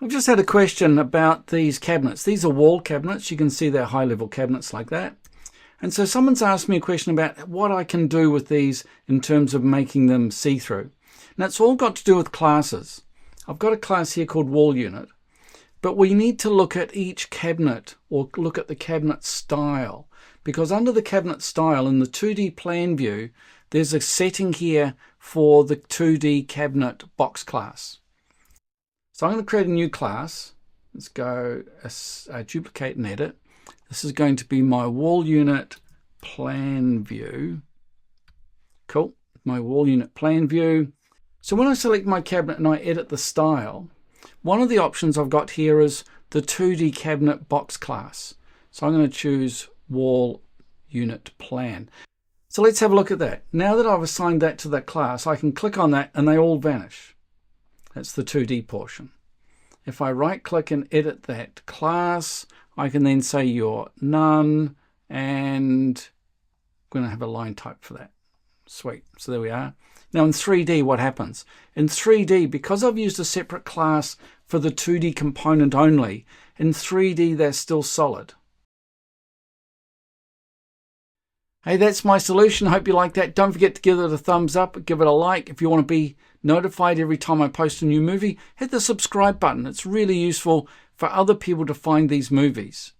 I've just had a question about these cabinets. These are wall cabinets. You can see they're high-level cabinets like that. And so someone's asked me a question about what I can do with these in terms of making them see-through. Now, it's all got to do with classes. I've got a class here called wall unit, but we need to look at each cabinet or look at the cabinet style, because under the cabinet style in the 2D plan view, there's a setting here for the 2D cabinet box class. So I'm going to create a new class. Let's go duplicate and edit. This is going to be my wall unit plan view. Cool, my wall unit plan view. So when I select my cabinet and I edit the style, one of the options I've got here is the 2D cabinet box class. So I'm going to choose wall unit plan. So let's have a look at that. Now that I've assigned that to that class, I can click on that and they all vanish. That's the 2D portion. If I right click and edit that class, I can then say you're none, and I'm going to have a line type for that. Sweet. So there we are. Now in 3D, what happens? In 3D, because I've used a separate class for the 2D component only, in 3D they're still solid. Hey, that's my solution. I hope you like that. Don't forget to give it a thumbs up, give it a like. If you want to be notified every time I post a new movie, hit the subscribe button. It's really useful for other people to find these movies.